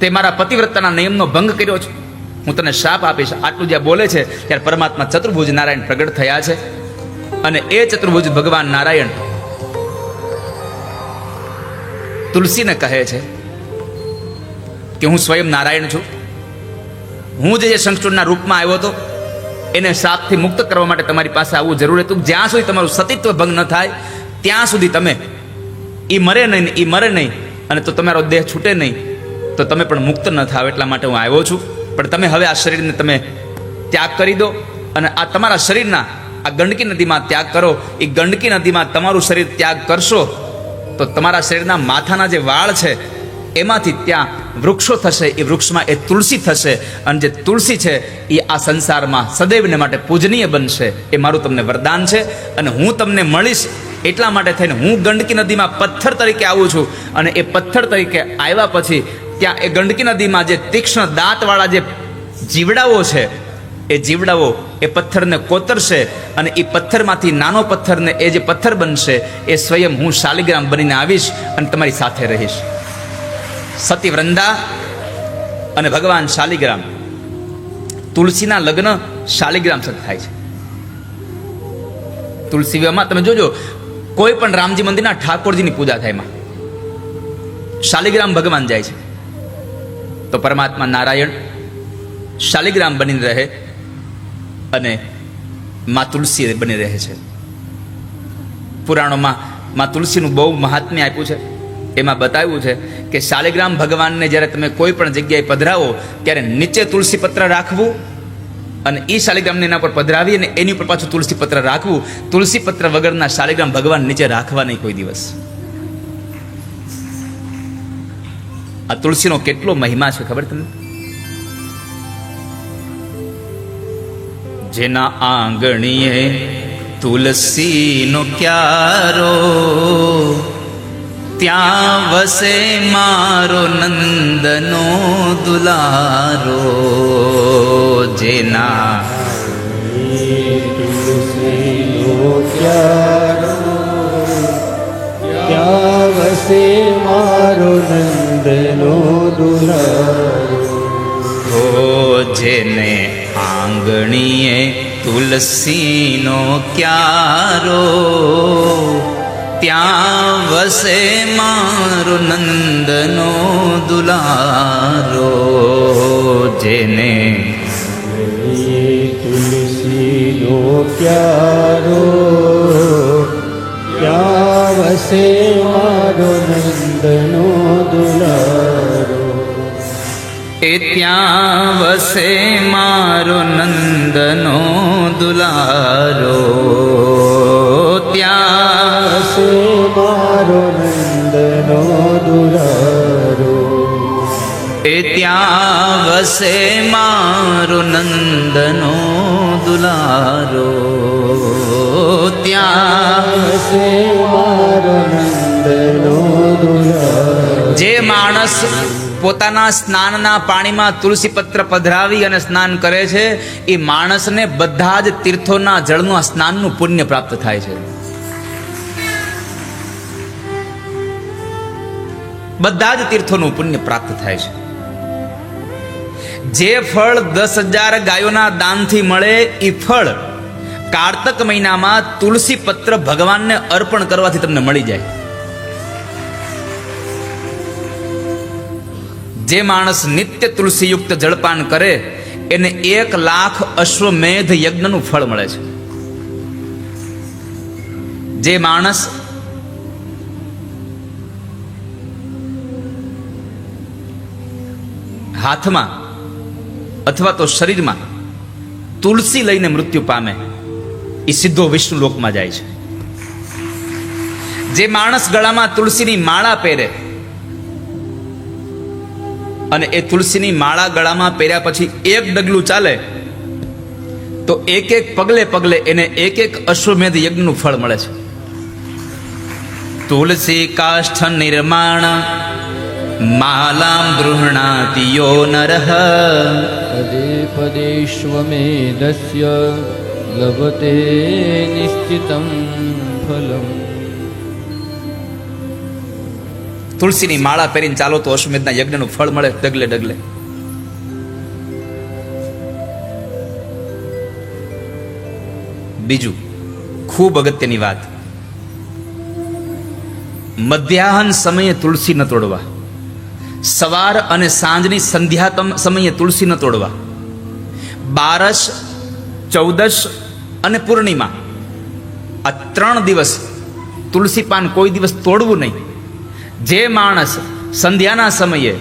તે મારા પતિવ્રતાના નિયમનો ભંગ કર્યો છે, હું તને શાપ આપીશ. આટલું જ્યાં બોલે છે ત્યારે પરમાત્મા ચતુર્ભુજ નારાયણ પ્રગટ થયા છે. અને એ ચતુર્ભુજ ભગવાન નારાયણ તુલસીને કહે છે કે હું સ્વયં નારાયણ છું. હું જે શંખચૂડના રૂપમાં આવ્યો હતો એને શાપથી મુક્ત કરવા માટે તમારી પાસે આવવું જરૂર હતું. જ્યાં સુધી તમારું સતીત્વ ભંગ ન થાય ત્યાં સુધી તમે એ મરે નહીં અને તો તમારો દેહ છૂટે નહીં તો તમે પણ મુક્ત ન થાવ, એટલા માટે હું આવ્યો છું. પણ તમે હવે આ શરીરને તમે ત્યાગ કરી દો અને આ તમારા શરીરના આ ગંડકી નદીમાં ત્યાગ કરો. એ ગંડકી નદીમાં તમારું શરીર ત્યાગ કરશો તો તમારા શરીરના માથાના જે વાળ છે એમાંથી ત્યાં વૃક્ષો થશે. એ વૃક્ષમાં એ તુલસી થશે અને જે તુલસી છે એ આ સંસારમાં સદૈવને માટે પૂજનીય બનશે. એ મારું તમને વરદાન છે. અને હું તમને મળીશ એટલા માટે થઈને હું ગંડકી નદીમાં પથ્થર તરીકે આવું છું. અને એ પથ્થર તરીકે આવ્યા પછી ત્યાં એ ગંડકી નદીમાં જે તીક્ષ્ણ દાંતવાળા જે જીવડાઓ છે એ જીવડાઓ એ પથ્થરને કોતરશે અને એ પથ્થરમાંથી નાનો પથ્થરને એ જે પથ્થર બનશે એ સ્વયં હું શાલિગ્રામ બનીને આવીશ અને તમારી સાથે રહીશ. સતી વૃંદા અને ભગવાન શાલિગ્રામ, તુલસીના લગ્ન શાલિગ્રામ સાથે થાય છે. તુલસી વિવાહમાં તમે જોજો કોઈ પણ રામજી મંદિરના ઠાકોરજીની પૂજા થાય એમાં શાલિગ્રામ ભગવાન જાય છે તો પરમાત્મા નારાયણ શાલિગ્રામ બનીને રહે અને માં તુલસી બની રહે છે. પુરાણોમાં માં તુલસીનું બહુ મહાત્મ્ય આપ્યું છે. એમાં બતાવ્યું છે કે શાલિગ્રામ ભગવાનને જ્યારે તમે કોઈ પણ જગ્યાએ પધરાવો ત્યારે નીચે તુલસી પત્ર રાખવું અને એ શાલિગ્રામને એના પર પધરાવી અને એની ઉપર પાછું તુલસી પત્ર રાખવું. તુલસી પત્ર વગરના શાલિગ્રામ ભગવાન નીચે રાખવા નહીં કોઈ દિવસ. આ તુલસીનો કેટલો મહિમા છે ખબર તમને? જેના આંગણીએ તુલસીનો ક્યારો ત્યાં વસે મારો નંદનો દુલારો. જેના તુલસીનો ક્યારો ત્યાં વસે મારો નંદનો દુલારો. હો જેને આંગણીએ તુલસીનો ક્યારો ત્યાં વસે મારો નંદનો દુલારો. જેને તુલસીનો ક્યારો ત્યાં વસે મારો નંદનો દુલારો. એ ત્યાં વસે મારો નંદનો દુલારો. ત્યાં વસે મારો નંદનો દુલારો. એ ત્યાં વસે મારો નંદનો દુલારો. ત્યાં વસે મારો નંદનો દુલારો. જે માણસ પોતાના સ્નાનના પાણીમાં તુલસી પત્ર પધરાવી અને સ્નાન કરે છે એ માણસને બધા જ તીર્થોના જળનું સ્નાનનું પુણ્ય પ્રાપ્ત થાય છે. બધા જ તીર્થોનું પુણ્ય પ્રાપ્ત થાય છે. જે ફળ 10,000 ગાયોના દાનથી મળે એ ફળ કારતક મહિનામાં તુલસી પત્ર ભગવાનને અર્પણ કરવાથી તમને મળી જાય. જે માણસ નિત્ય તુલસીયુક્ત જળપાન કરે એને 1,00,000 અશ્વમેધ યજ્ઞનું ફળ મળે છે. જે માણસ હાથમાં અથવા તો શરીરમાં તુલસી લઈને મૃત્યુ પામે એ સીધો વિષ્ણુ લોકમાં જાય છે. જે માણસ ગળામાં તુલસીની માળા પહેરે અને એ તુલસીની માળા ગળામાં પહેર્યા પછી એક ડગલું ચાલે તો એક એક પગલે પગલે એને એક એક અશ્વમેધ યજ્ઞનું ફળ મળે છે. તુલસી કાષ્ઠ નિર્માણ માલામ ગૃહણાતિ યો નરઃ પદે પદેષ્વમેધસ્ય લભતે નિશ્ચિતમ ફલમ. તુલસીની માળા પહેરીને ચાલો તો અશ્વમેધના યજ્ઞનું ફળ મળે ડગલે ડગલે. બીજું ખૂબ અગત્યની વાત, મધ્યાહન સમયે તુલસી ન તોડવા, સવાર અને સાંજની સંધ્યા સમયે તુલસી ન તોડવા, બારસ, ચૌદશ અને પૂર્ણિમા આ 3 દિવસ તુલસી પાન કોઈ દિવસ તોડવું નહીં. જે માણસ સંધ્યાના સમયે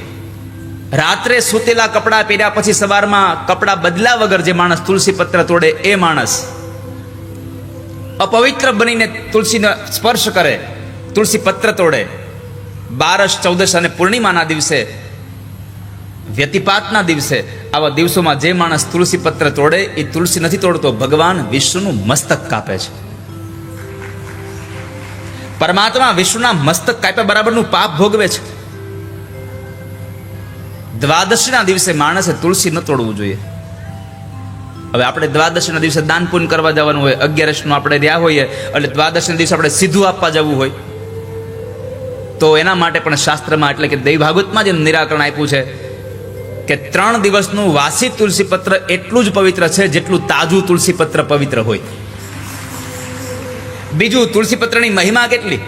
રાત્રે સૂતેલા કપડાં પહેર્યા પછી સવારમાં કપડાં બદલ્યા વગર જે માણસ તુલસી પત્ર તોડે એ માણસ અપવિત્ર બનીને તુલસીને સ્પર્શ કરે, તુલસી પત્ર તોડે. બારસ, ચૌદશ અને પૂર્ણિમાના દિવસે, વ્યતિપાતના દિવસે, આવા દિવસોમાં જે માણસ તુલસી પત્ર તોડે એ તુલસી નથી તોડતો, ભગવાન વિષ્ણુનું મસ્તક કાપે છે. પરમાત્મા વિષ્ણુના મસ્તક કાપ્યા બરાબરનું પાપ ભોગવે છે. દ્વાદશીના દિવસે માણસે તુલસી ન તોડવું જોઈએ. હવે આપણે દ્વાદશીના દિવસે દાન પુણ્ય કરવા જવાનું હોય, 11નું આપણે રહ્યા હોઈએ એટલે દ્વાદશીના દિવસે આપણે સીધું આપવા જવું હોય તો એના માટે પણ શાસ્ત્રમાં એટલે કે દૈવ ભાગવતમાં જે નિરાકરણ આપ્યું છે કે 3 દિવસનું વાસી તુલસી પત્ર એટલું જ પવિત્ર છે જેટલું તાજું તુલસી પત્ર પવિત્ર હોય. બીજું, તુલસી પત્રની મહિમા કેટલી.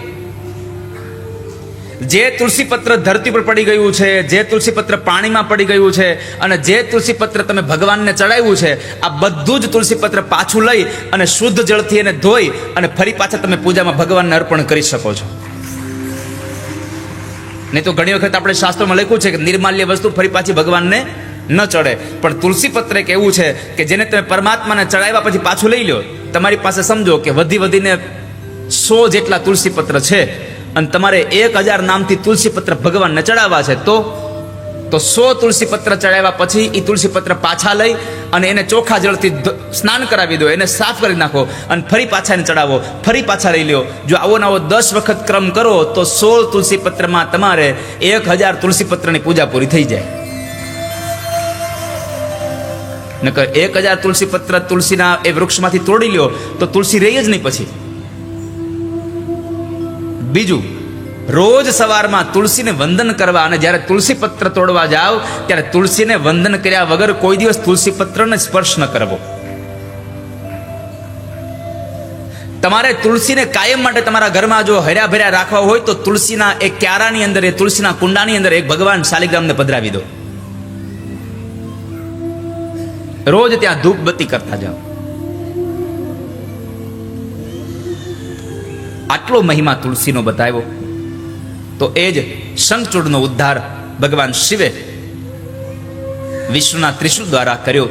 જે તુલસી પત્ર ધરતી પર પડી ગયું છે, જે તુલસી પત્ર પાણીમાં પડી ગયું છે અને જે તુલસી પત્ર તમે ભગવાનને ચડાવ્યું છે, આ બધું જ તુલસી પત્ર પાછું લઈ અને શુદ્ધ જળથી એને ધોઈ અને ફરી પાછા તમે પૂજામાં ભગવાનને અર્પણ કરી શકો છો. નહીં તો ઘણી વખત આપણે શાસ્ત્રોમાં લખ્યું છે કે નિર્માલ્ય વસ્તુ ફરી પાછી ભગવાનને ન ચડે, પણ તુલસી પત્ર એક એવું છે કે જેને તમે પરમાત્માને ચડાવ્યા પછી પાછું લઈ લો. તમારી પાસે સમજો કે વધીને 100 જેટલા તુલસી પત્ર છે અને તમારે 1000 નામથી તુલસી પત્ર ભગવાનને ચડાવવા છે તો 100 તુલસી પત્ર ચડાવ્યા પછી એ તુલસી પત્ર પાછા લઈ અને એને ચોખ્ખા જળથી સ્નાન કરાવી દો, એને સાફ કરી નાખો અને ફરી પાછા એને ચડાવો, ફરી પાછા લઈ લો. જો આવો નવો 10 વખત ક્રમ કરો તો 16 તુલસી પત્રમાં તમારે 1000 તુલસી પત્રની પૂજા પૂરી થઈ જાય. નકર 1000 તુલસી પત્ર તુલસીના એ વૃક્ષમાંથી તોડી લ્યો તો તુલસી રહી જ નહીં પછી. બીજું, રોજ સવારમાં તુલસીને વંદન કરવા અને જ્યારે તુલસી પત્ર તોડવા જાઓ ત્યારે તુલસીને વંદન કર્યા વગર કોઈ દિવસ તુલસી પત્રને સ્પર્શ ન કરવો. તમારે તુલસીને કાયમ માટે તમારા ઘરમાં જો હર્યા ભર્યા રાખવા હોય તો તુલસીના એક ક્યારાની અંદર, એ તુલસીના કુંડાની અંદર એક ભગવાન શાલિગ્રામને પધરાવી દો. રોજ ત્યાં ધૂપ બત્તી કરતા જાઓ. આટલો મહિમા તુલસીનો બતાવ્યો તો એ જ શંખચૂડનો ઉદ્ધાર ભગવાન શિવે વિષ્ણુના ત્રિશૂળ દ્વારા કર્યો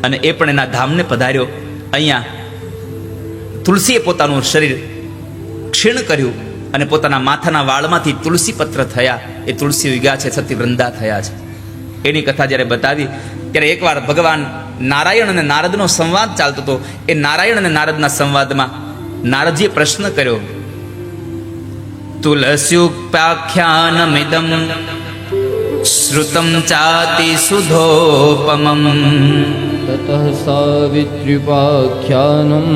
અને એ પણ એના ધામને પધાર્યો. અહીંયા તુલસીએ પોતાનું શરીર ક્ષીણ કર્યું અને પોતાના માથાના વાળમાંથી તુલસી પત્ર થયા, એ તુલસી ઉગ્યા છે, સતી વૃંદા થયા છે. એની કથા જ્યારે બતાવી ત્યારે એકવાર ભગવાન નારાયણ અને નારદનો સંવાદ ચાલતો હતો. એ નારાયણ અને નારદના સંવાદમાં નારદજીએ પ્રશ્ન કર્યો, તુલસ્યુપાખ્યાનમિદં શ્રુતં ચાતિ સુધોપમં તતઃ સાવિત્ર્યુપાખ્યાનં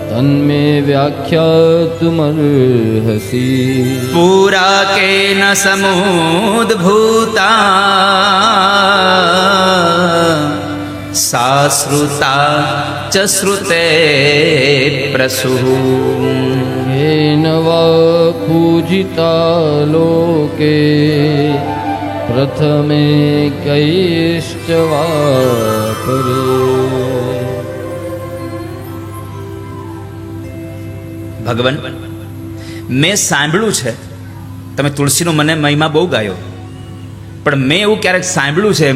તન્મે વ્યાખ્યાતુમર્હસી પુરા કેન સમુદ્ભૂતા સા શ્રુતા ચ શ્રુતે પ્રસુઃ येन वा पूजिता लोके प्रथमे कैश्च वा परे. ભગવાન, મેં સાંભળ્યું છે તમે તુલસીનો મને મહિમા બહુ ગાયો, પણ મેં એવું ક્યારેક સાંભળ્યું છે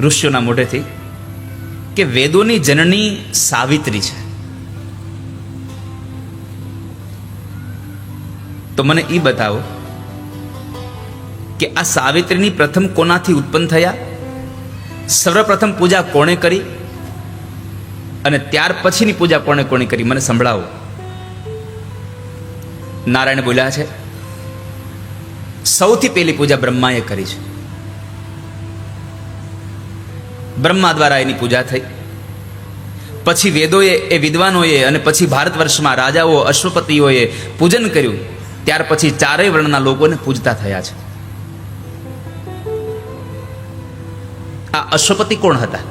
ઋષિઓના મોઢેથી કે વેદોની જનની સાવિત્રી છે. તો મને એ બતાવો કે આ સાવિત્રીની પ્રથમ કોનાથી ઉત્પન્ન થયા, સર્વપ્રથમ પૂજા કોણે કરી અને ત્યાર પછીની પૂજા કોણે કરી, મને સંભળાવો. નારાયણ બોલ્યા છે, સૌથી પહેલી પૂજા બ્રહ્માએ કરી છે. બ્રહ્મા દ્વારા એની પૂજા થઈ, પછી વેદોએ, એ વિદ્વાનોએ અને પછી ભારત વર્ષમાં રાજાઓ, અશ્વપતિઓએ પૂજન કર્યું ત્યાર પછી ચારેય વર્ણના લોકોને પૂજતા થયા છે. આ અશ્વપતિ કોણ હતા?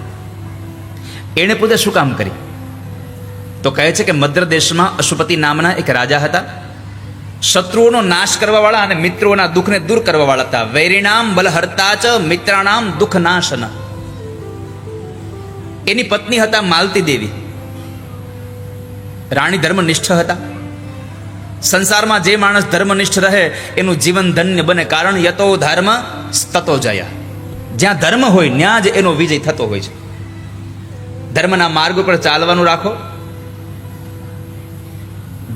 એણે પૂજા શું કામ કરી? તો કહે છે કે મદ્ર દેશમાં અશ્વપતિ નામના એક રાજા હતા. શત્રુઓનો નાશ કરવાવાળા અને મિત્રોના દુઃખને દૂર કરવાવાળા હતા. વૈરીણામ બલહર્તા ચ મિત્રાણામ દુઃખ નાશન. એની પત્ની હતા માલતી દેવી. રાણી ધર્મનિષ્ઠ હતા. સંસારમાં જે માણસ ધર્મનિષ્ઠ રહે એનું જીવન ધન્ય બને. કારણ યતો ધર્મ તતો જયા. જ્યાં ધર્મ હોય ત્યાં જ એનો વિજય થતો હોય છે. ધર્મના માર્ગ પર ચાલવાનું રાખો.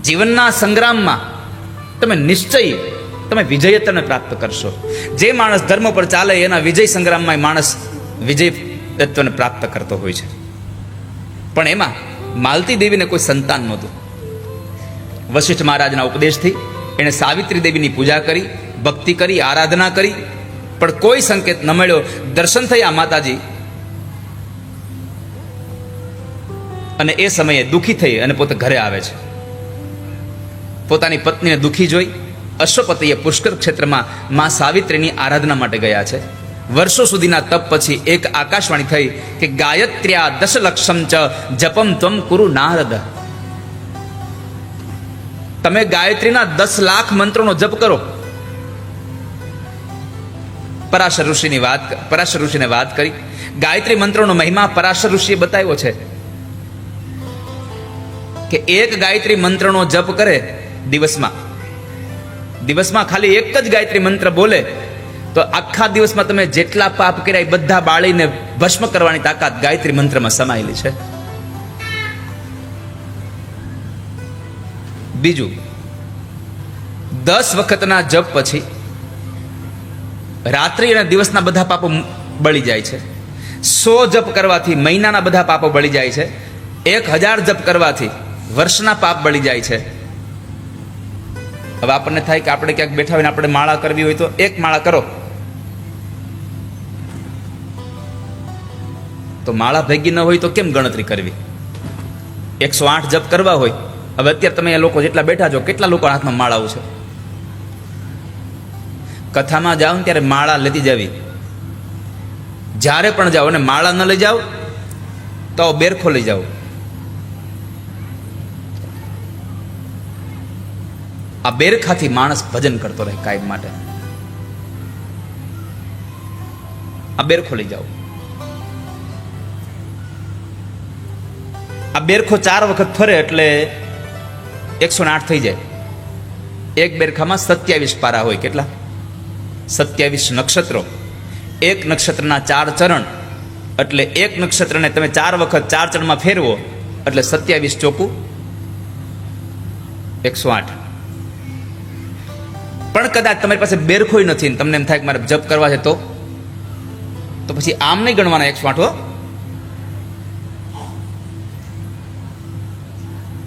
જીવનના સંગ્રામમાં તમે નિશ્ચય તમે વિજયતાને પ્રાપ્ત કરશો. જે માણસ ધર્મ પર ચાલે એના વિજય સંગ્રામમાં માણસ વિજયત્વને પ્રાપ્ત કરતો હોય છે. પણ એમાં માલતી દેવીને કોઈ સંતાન નહોતું. વશિષ્ઠ મહારાજના ઉપદેશથી એણે સાવિત્રી દેવીની પૂજા કરી, ભક્તિ કરી, આરાધના કરી, પણ કોઈ સંકેત ન મળ્યો. દર્શન થયા માતાજી અને એ સમયે દુઃખી થઈ અને પોતે ઘરે આવે છે. પોતાની પત્નીને દુઃખી જોઈ અશ્વપતિએ પુષ્કર ક્ષેત્રમાં મા સાવિત્રીની આરાધના માટે ગયા છે. વર્ષો સુધીના તપ પછી એક આકાશવાણી થઈ કે ગાયત્ર્યા દશલક્ષમ ચ જપમ ત્વમ કુરુ નારદ. તમે ગાયત્રીના 10 લાખ મંત્રોનો જપ કરો. પરાશર ઋષિને વાત કરી. ગાયત્રી મંત્રોનો મહિમા પરાશર ઋષિએ બતાવ્યો છે કે એક ગાયત્રી મંત્રનો જપ કરે દિવસમાં ખાલી એક જ ગાયત્રી મંત્ર બોલે તો આખા દિવસમાં તમે જેટલા પાપ કર્યા એ બધા બાળીને ભસ્મ કરવાની તાકાત ગાયત્રી મંત્રમાં સમાયેલી છે. બીજું, 10 વખતના જપ પછી રાત્રિ અને દિવસના બધા પાપો બળી જાય છે. 100 જપ કરવાથી મહિનાના બધા પાપો બળી જાય છે. 1000 જપ કરવાથી વર્ષના પાપ બળી જાય છે. હવે આપણને થાય કે આપણે ક્યાંક બેઠા હોય ને આપણે માળા કરવી હોય તો એક માળા કરો તો માળા ભેગી ન હોય તો કેમ ગણતરી કરવી? 108 જપ કરવા હોય. હવે અત્યારે તમે લોકો જેટલા બેઠા છો કેટલા લોકો હાથમાં માળાઓ છે? કથામાં જાઓ ને ત્યારે માળા લેતી જવી. જ્યારે પણ જાઓ અને માળા ન લઈ જાઓ તો બેરખો લઈ જાઓ. આ બેરખાથી માણસ ભજન કરતો રહે કાયમ માટે. આ બેરખો લઈ જાઓ. આ બેરખો 4 વખત ફરે એટલે 108 થઈ જાય. એક બેરખામાં 27 પારા હોય. કેટલા? 27 નક્ષત્રો. એક નક્ષત્રના 4 ચરણ એટલે એક નક્ષત્રને તમે 4 વખત 4 ચરણમાં ફેરવો એટલે 27 ચોકું 108. પણ કદાચ તમારી પાસે બેરખોય નથી ને તમને એમ થાય કે મારે જપ કરવા છે તો પછી આમ નહીં ગણવાના 108 હો.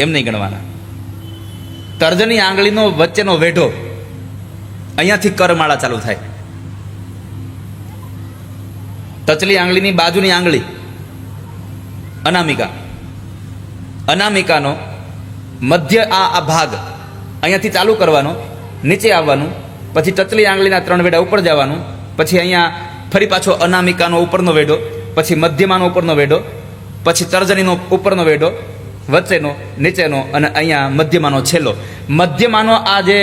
એમ નહીં ગણવાના. તર્જની આંગળીનો વચ્ચેનો વેઢો અહીંયાથી કરમાળા ચાલુ થાય. તચલી આંગળીની બાજુની આંગળી અનામિકાનો મધ્ય આ ભાગ અહીંયાથી ચાલુ કરવાનો, નીચે આવવાનું, પછી ટચલી આંગળીના 3 વેઢા ઉપર જવાનું, પછી અહીંયા ફરી પાછો અનામિકાનો ઉપરનો વેઢો, પછી મધ્યમાનો ઉપરનો વેઢો, પછી તર્જનીનો ઉપરનો વેઢો, વચ્ચેનો, નીચેનો અને અહીંયા મધ્યમાનો છેલ્લો. મધ્યમાનો આ જે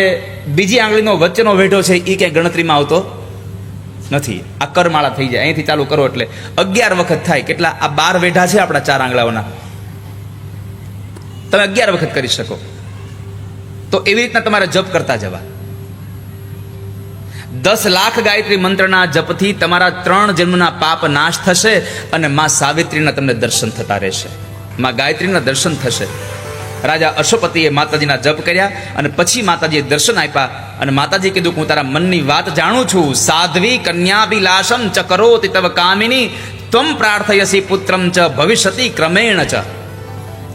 બીજી આંગળીનો વચ્ચેનો વેઢો છે એ ક્યાંય ગણતરીમાં આવતો નથી. આ કરમાળા થઈ જાય. અહીંથી ચાલુ કરો એટલે 11 વખત થાય. કેટલા? આ 12 વેઢા છે આપણા 4 આંગળાઓના. તમે 11 વખત કરી શકો. તો એવી રીતના તમારે જપ કરતા જવા. 10 લાખ ગાયત્રી મંત્રના જપથી તમારા 3 જન્મના પાપ નાશ થશે અને માં સાવિત્રીના તમને દર્શન થતા રહેશે. માં ગાયત્રીના દર્શન થશે. રાજા અશ્વપતિએ માતાજીના જપ કર્યા અને પછી માતાજીએ દર્શન આપ્યા અને માતાજી કીધું કે હું તારા મનની વાત જાણું છું. સાધ્વી કન્યાભિલાષમ ચ કરોતિ તવ કામિની ત્વમ પ્રાર્થયસી પુત્રમ ચ ભવિષ્યતિ ક્રમેણ ચ.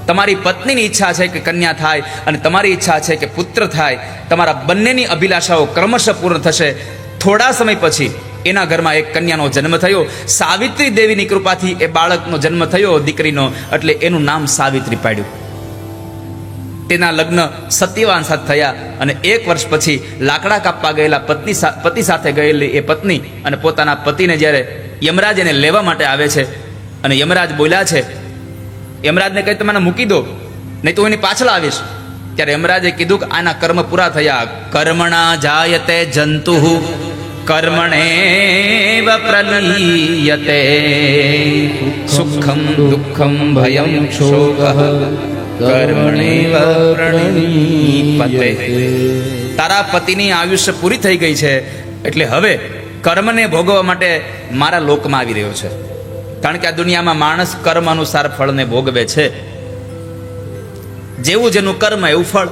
તમારી પત્નીની ઈચ્છા છે કે કન્યા થાય અને તમારી ઈચ્છા છે કે પુત્ર થાય. તમારા બંનેની અભિલાષાઓ ક્રમશઃ પૂર્ણ થશે. થોડા સમય પછી એના ઘરમાં એક કન્યાનો જન્મ થયો. સાવિત્રી દેવીની કૃપાથી એ બાળકનો જન્મ થયો, દીકરીનો, એટલે એનું નામ સાવિત્રી પાડ્યું. તેના લગ્ન સત્યવાન સાથે થયા અને 1 વર્ષ પછી લાકડા કાપવા ગયેલા પતિ સાથે ગયેલી એ પત્ની અને પોતાના પતિને જ્યારે યમરાજ એને લેવા માટે આવે છે અને યમરાજ બોલ્યા છે, યમરાજને કહી તમે મૂકી દો, નહીં તો એની પાછળ આવીશ. ત્યારે યમરાજે કીધું કે આના કર્મ પૂરા થયા. કર્મણા જાયતે જંતુ કર્મણેવ પ્રલીયતે સુખમ દુઃખમ ભયમ શોકઃ કર્મણેવ પ્રણીપતે. તારા પતિની આયુષ્ય પૂરી થઈ ગઈ છે, એટલે હવે કર્મને ભોગવવા માટે મારા લોકમાં આવી રહ્યો છે. કારણ કે આ દુનિયામાં માણસ કર્મ અનુસાર ફળને ભોગવે છે. જેવું જેનું કર્મ એવું ફળ.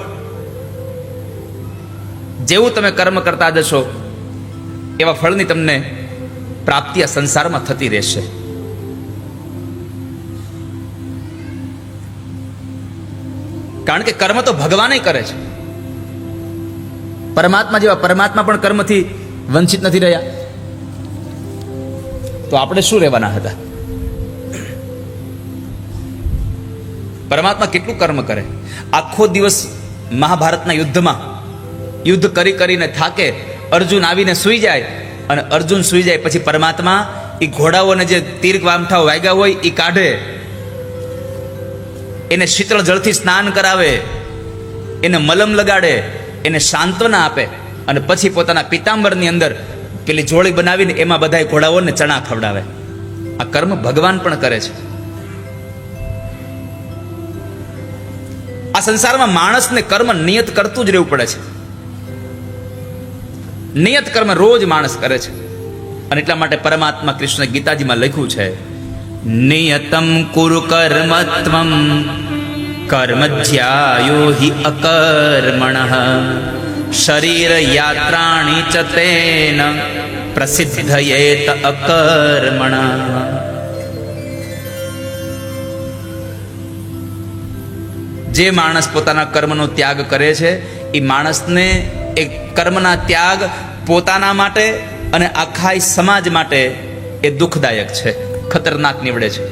જેવું તમે કર્મ કરતા જશો એવા ફળની તમને પ્રાપ્તિ આ સંસારમાં થતી રહેશે. કારણ કે કર્મ તો ભગવાન કરે છે. પરમાત્મા જેવા પરમાત્મા પણ કર્મથી વંચિત નથી રહ્યા. તો આપણે શું રહેવાના હતા? પરમાત્મા કેટલું કર્મ કરે. આખો દિવસ મહાભારતના યુદ્ધમાં યુદ્ધ કરીને થાકે, અર્જુન આવીને સૂઈ જાય અને અર્જુન સૂઈ જાય પછી પરમાત્મા એ ઘોડાઓને જે તીર વામઠાઓ વાગ્યા હોય એ કાઢે, એને શીતળ જળથી સ્નાન કરાવે, એને મલમ લગાડે, એને સાંત્વના આપે અને પછી પોતાના પિતાંબરની અંદર પેલી જોડી બનાવીને એમાં બધા ઘોડાઓને ચણા ખવડાવે. આ કર્મ ભગવાન પણ કરે છે. આ સંસારમાં માણસને કર્મ નિયત કરતું જ રહેવું પડે છે. નિયત કર્મ રોજ માણસ કરે છે. અને એટલા માટે પરમાત્મા કૃષ્ણ ગીતાજીમાં લખ્યું છે, નિયતમ કુરુ કર્મત્વમ કર્મ જ્યાયો હિ અકર્મણઃ શરીર યાત્રાણી ચ તેન પ્રસિદ્ધયેત અકર્મણઃ. જે માણસ પોતાના કર્મનો ત્યાગ કરે છે એ માણસને એ કર્મના ત્યાગ પોતાના માટે અને આખા સમાજ માટે એ દુઃખદાયક છે, ખતરનાક નીવડે છે.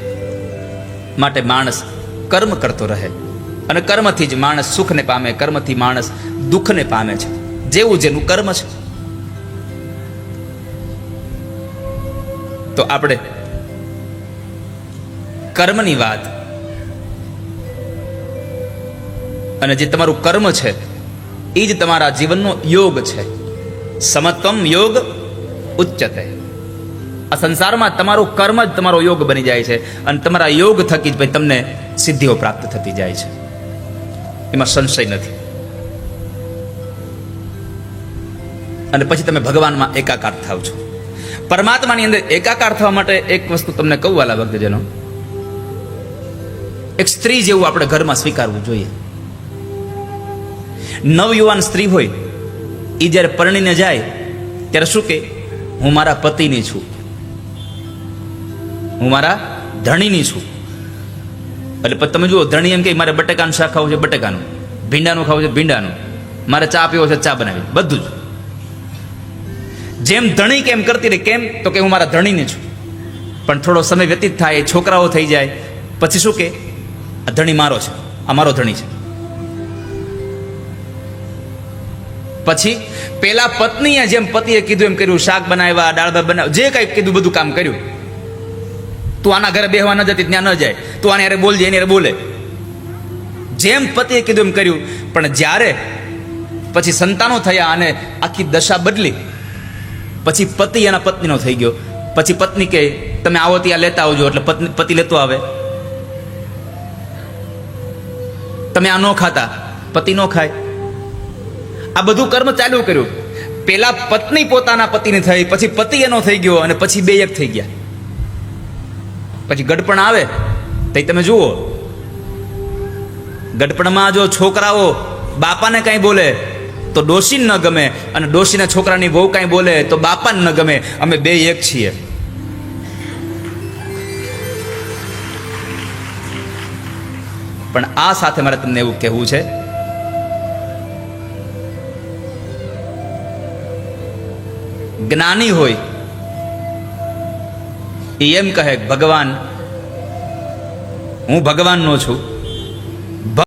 માટે માણસ કર્મ કરતો રહે અને કર્મથી જ માણસ સુખને પામે, કર્મથી માણસ દુઃખને પામે છે. જેવું જેનું કર્મ છે. તો આપણે કર્મની વાત અને જે તમારું કર્મ છે એ જ તમારા જીવનનો યોગ છે. સમત્વમ યોગ ઉચ્ચતે. આ સંસારમાં તમારું કર્મ જ તમારો યોગ બની જાય છે અને તમારા યોગ થકી જ ભાઈ તમને સિદ્ધિઓ પ્રાપ્ત થતી જાય છે. એમાં સંશય નથી. અને પછી તમે ભગવાનમાં એકાકાર થાવ છો. પરમાત્માની અંદર એકાકાર થવા માટે એક વસ્તુ તમને કહું વાલા ભક્તજનો, એક સ્ત્રી જેવું આપણે ઘરમાં સ્વીકારવું જોઈએ. નવયુવાન સ્ત્રી હોય એ જ્યારે પરણીને જાય ત્યારે શું કે, હું મારા પતિની છું, હું મારા ધણીની છું. એટલે તમે જુઓ, ધણી એમ કે મારે બટેકાનું શાક ખાવું છે બટેકાનું, ભીંડાનું ખાવું છે ભીંડાનું, મારે ચા પીવો છે ચા બનાવી, બધું જ. જેમ ધણી કેમ કરતી રહી, કેમ તો કે હું મારા ધણીની છું. પણ થોડો સમય વ્યતીત થાય, છોકરાઓ થઈ જાય પછી શું કે, આ ધણી મારો છે, આ મારો ધણી છે. પછી પેલા પત્નીએ જેમ પતિએ કીધું એમ કર્યું, શાક બનાવ્યા, દાળ ભાત બનાવ્યા, જે કંઈ કીધું બધું કામ કર્યું. તું આના ઘરે બેહવા ન જતી ત્યાં ન જાય, તું આને યારે બોલજે એની યારે બોલે, જેમ પતિએ કીધું એમ કર્યું. પણ જ્યારે પછી સંતાનો થયા અને આખી દશા બદલી, પછી પતિ એના પત્નીનો થઈ ગયો. પછી પત્ની કે તમે આવો ત્યાં લેતા આવજો, એટલે પતિ લેતો આવે. તમે આ ન ખાતા, પતિ ન ખાય. આ બધું કર્મ ચાલુ કર્યું. પેલા પત્ની પોતાના પતિને થઈ, પછી પતિ એનો થઈ ગયો અને પછી બે એક થઈ ગયા. પછી ગડપણ આવે તો તમે જુઓ, ગડપણમાં જો છોકરાઓ બાપાને કાંઈ બોલે તો ડોશીને ન ગમે, અને ડોશીના છોકરાની વહુ કાંઈ બોલે તો બાપાને ન ગમે. અમે બે એક છીએ. પણ આ સાથે મારે તમને એવું કહેવું છે, જ્ઞાની હોય એ એમ કહે ભગવાન, હું ભગવાનનો છું,